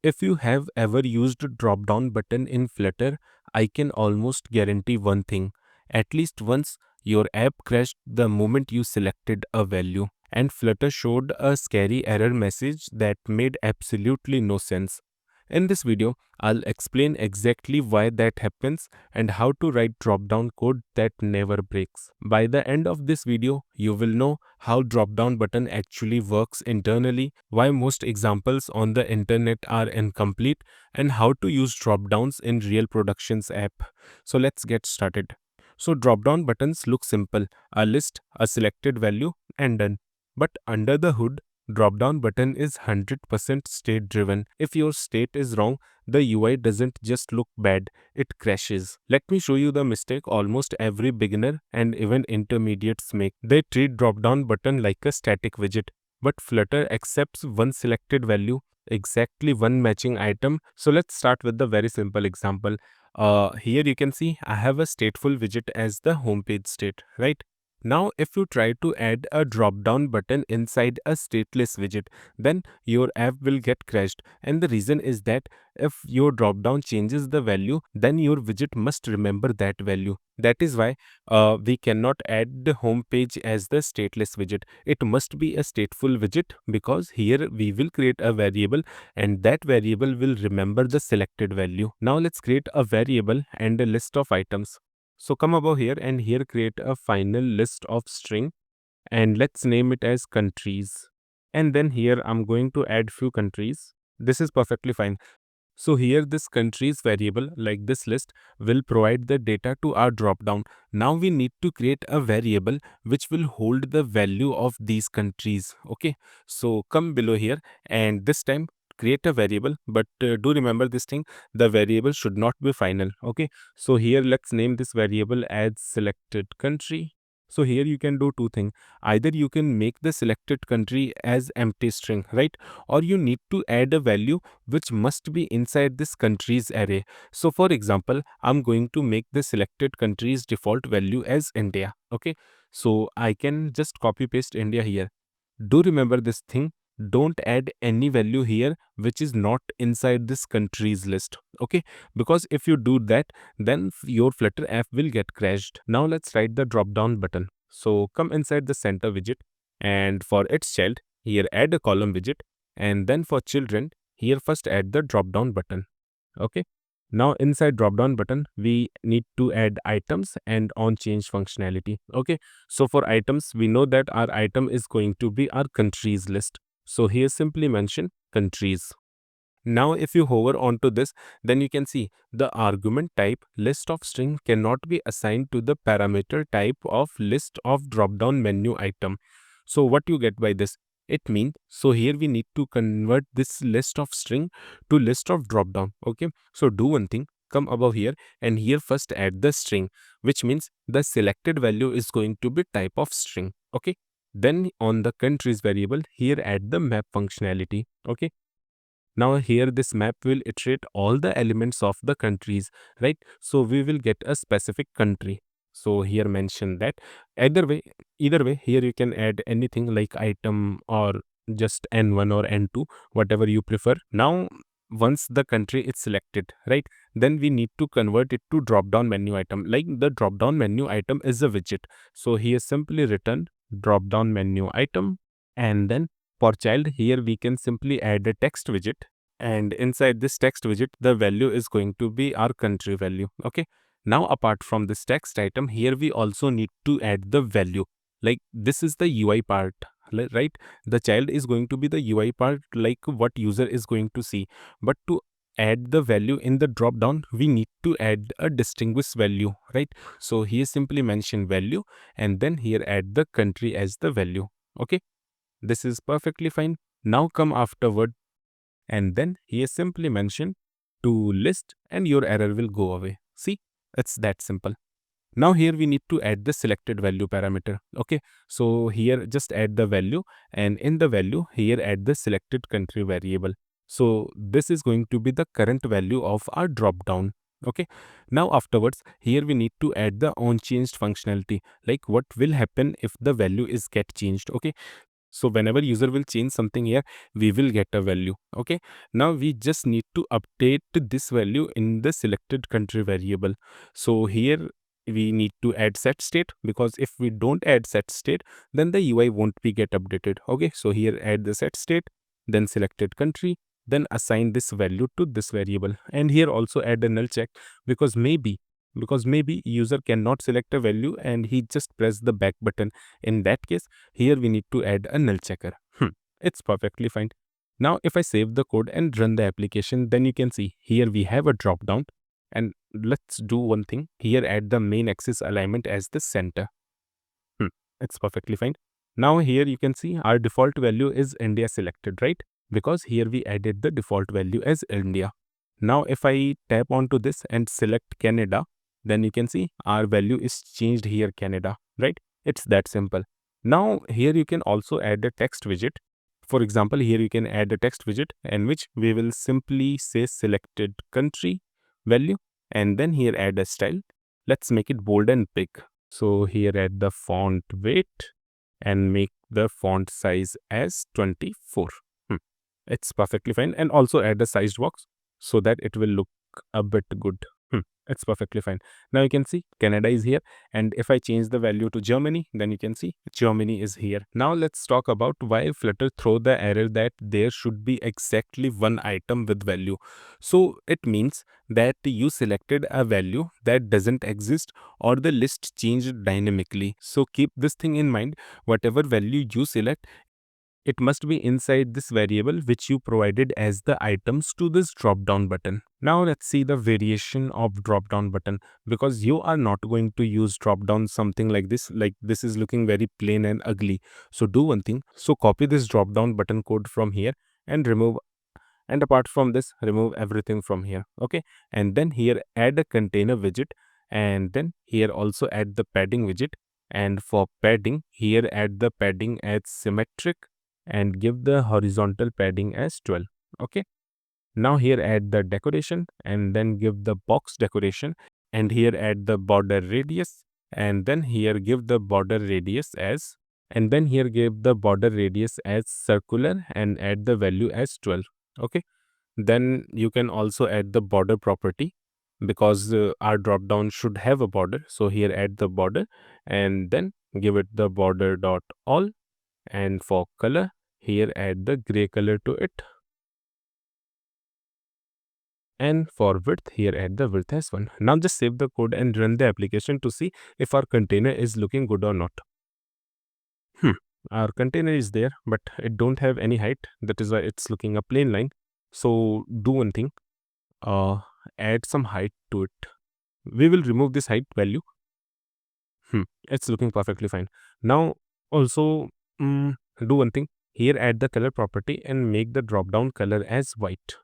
If you have ever used drop down button in Flutter, I can almost guarantee one thing. At least once your app crashed the moment you selected a value, and Flutter showed a scary error message that made absolutely no sense. In this video, I'll explain exactly why that happens and how to write drop-down code that never breaks. By the end of this video, you will know how drop-down button actually works internally, why most examples on the internet are incomplete, and how to use drop-downs in real productions app. So let's get started. So drop-down buttons look simple, a list, a selected value, and done. But under the hood, drop-down button is 100% state driven. If your state is wrong, the UI doesn't just look bad, it crashes. Let me show you the mistake almost every beginner and even intermediates make. They treat drop-down button like a static widget, but Flutter accepts one selected value, exactly one matching item. So let's start with the very simple example. Here you can see I have a stateful widget as the home page state, right? Now, if you try to add a drop-down button inside a stateless widget, then your app will get crashed. And the reason is that if your drop-down changes the value, then your widget must remember that value. That is why we cannot add the home page as the stateless widget. It must be a stateful widget because here we will create a variable and that variable will remember the selected value. Now let's create a variable and a list of items. So come above here and here create a final list of string and let's name it as countries. And then here I'm going to add few countries. This is perfectly fine. So here this countries variable like this list will provide the data to our dropdown. Now we need to create a variable which will hold the value of these countries. Okay, so come below here and this time create a variable, but do remember this thing, the variable should not be final. Okay, so here let's name this variable as selected country. So here you can do two things. Either you can make the selected country as empty string, right? Or you need to add a value which must be inside this countries array. So for example, I'm going to make the selected country's default value as India. Okay, so I can just copy paste India here. Do remember this thing, don't add any value here which is not inside this countries list. Okay, because if you do that, then your Flutter app will get crashed. Now let's write the drop down button. So come inside the center widget and for its child here add a column widget, and then for children here first add the drop down button. Okay, now inside drop down button we need to add items and on change functionality. Okay, so for items we know that our item is going to be our countries list, so here simply mention countries. Now if you hover onto this, then you can see the argument type list of string cannot be assigned to the parameter type of list of drop down menu item. So what you get by this, it means, so here we need to convert this list of string to list of drop down. Okay, so do one thing, come above here and here first add the string, which means the selected value is going to be type of string. Okay, then on the countries variable here add the map functionality. Okay, now here this map will iterate all the elements of the countries, right? So we will get a specific country. So here mention that. Either way, here you can add anything like item or just N1 or N2, whatever you prefer. Now, once the country is selected, right, then we need to convert it to drop down menu item. Like the drop down menu item is a widget. So here simply return drop down menu item, and then for child here we can simply add a text widget, and inside this text widget the value is going to be our country value. Okay, now apart from this text item here we also need to add the value. Like this is the UI part, right? The child is going to be the UI part, like what user is going to see. But to add the value in the drop down we need to add a distinguish value, right? So here simply mention value and then here add the country as the value. Okay, this is perfectly fine. Now come afterward and then here simply mention to list and your error will go away. See, it's that simple. Now here we need to add the selected value parameter. Okay, so here just add the value and in the value here add the selected country variable. So this is going to be the current value of our drop down. Okay, now afterwards here we need to add the on changed functionality, like what will happen if the value is get changed. Okay, So whenever user will change something here, we will get a value. Okay. Now we just need to update this value in the selected country variable. So here we need to add set state, because if we don't add set state, then the UI won't be get updated. Okay. So here add the set state, then selected country, then assign this value to this variable. And here also add a null check, because maybe user cannot select a value and he just press the back button. In that case, here we need to add a null checker. It's perfectly fine. Now if I save the code and run the application, then you can see here we have a drop down. And let's do one thing here, add the main axis alignment as the center. It's perfectly fine. Now here you can see our default value is India selected, right? Because here we added the default value as India. Now if I tap onto this and select Canada, then you can see our value is changed here, Canada, right? It's that simple. Now here you can also add a text widget. For example, here you can add a text widget in which we will simply say selected country value, and then here add a style. Let's make it bold and big. So here add the font weight and make the font size as 24. It's perfectly fine. And also add a sized box so that it will look a bit good. It's perfectly fine. Now you can see Canada is here, and if I change the value to Germany, then you can see Germany is here. Now let's talk about why Flutter throw the error that there should be exactly one item with value. So it means that you selected a value that doesn't exist, or the list changed dynamically. So keep this thing in mind. Whatever value you select, it must be inside this variable which you provided as the items to this drop down button. Now let's see the variation of drop down button, because you are not going to use drop down something like this is looking very plain and ugly. So do one thing. So copy this drop down button code from here and remove, and apart from this, remove everything from here. Okay. And then here add a container widget, and then here also add the padding widget. And for padding, here add the padding as symmetric and give the horizontal padding as 12. Okay. Now here add the decoration and then give the box decoration, and here add the border radius, and then here give the border radius as, and then here give the border radius as circular and add the value as 12. Okay. Then you can also add the border property, because our drop down should have a border. So here add the border and then give it the border dot all, and for color here add the gray color to it, and for width here add the width as 1. Now just save the code and run the application to see if our container is looking good or not. Our container is there, but it don't have any height. That is why it's looking a plain line. So do one thing, add some height to it. We will remove this height value. It's looking perfectly fine. Now also do one thing, here add the color property and make the drop down color as white.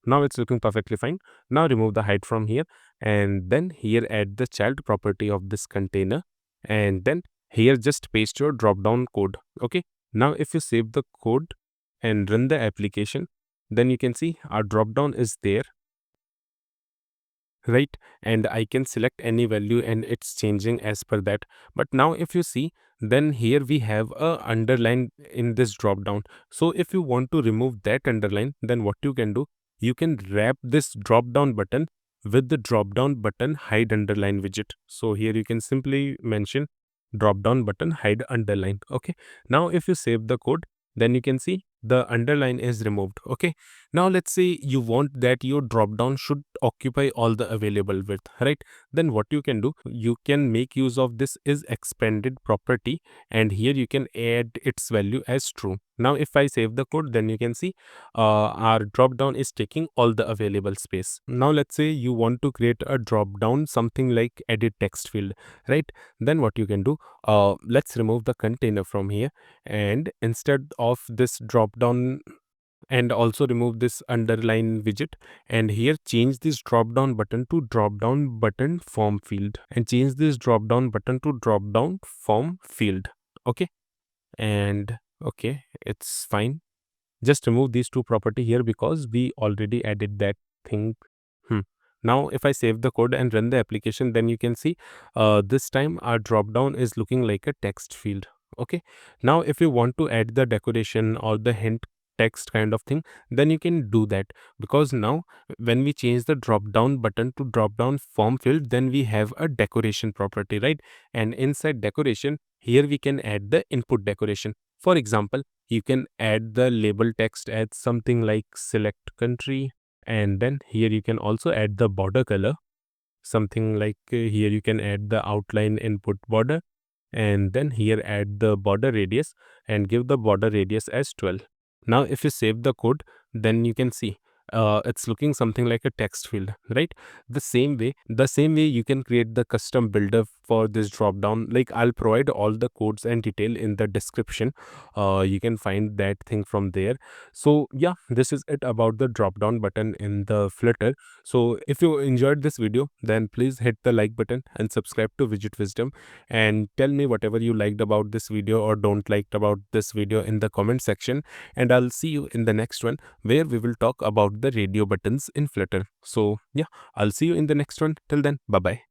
Now it's looking perfectly fine. Now remove the height from here, and then here add the child property of this container, and then here just paste your drop down code. Okay. Now if you save the code and run the application, then you can see our drop down is there, right? And I can select any value and it's changing as per that. But now if you see, then here we have a underline in this drop down. So if you want to remove that underline, then what you can do, you can wrap this drop down button with the drop down button hide underline widget. So here you can simply mention drop down button hide underline. Okay. Now if you save the code, then you can see the underline is removed. Okay. Now let's say you want that your drop down should occupy all the available width, right? Then what you can do, you can make use of this is expanded property, and here you can add its value as true. Now if I save the code, then you can see our drop down is taking all the available space. Now let's say you want to create a drop down something like edit text field, right? Then what you can do, let's remove the container from here, and instead of this drop down, and also remove this underline widget, and here change this drop down button to drop down button form field, and change this drop down button to drop down form field. Okay. And okay, it's fine. Just remove these two property here because we already added that thing. Hmm. Now if I save the code and run the application, then you can see this time our drop down is looking like a text field. Okay, now if you want to add the decoration or the hint text kind of thing, then you can do that, because now when we change the drop down button to drop down form field, then we have a decoration property, right? And inside decoration, here we can add the input decoration. For example, you can add the label text as something like select country, and then here you can also add the border color, something like here you can add the outline input border, and then here add the border radius and give the border radius as 12. Now if you save the code, then you can see it's looking something like a text field, right? The same way you can create the custom builder for this drop down. Like, I'll provide all the codes and detail in the description. You can find that thing from there. So yeah, this is it about the drop down button in the Flutter. So if you enjoyed this video, then please hit the like button and subscribe to Widget Wisdom, and tell me whatever you liked about this video or don't liked about this video in the comment section, and I'll see you in the next one, where we will talk about the radio buttons in Flutter. So yeah, I'll see you in the next one. Till then, bye bye.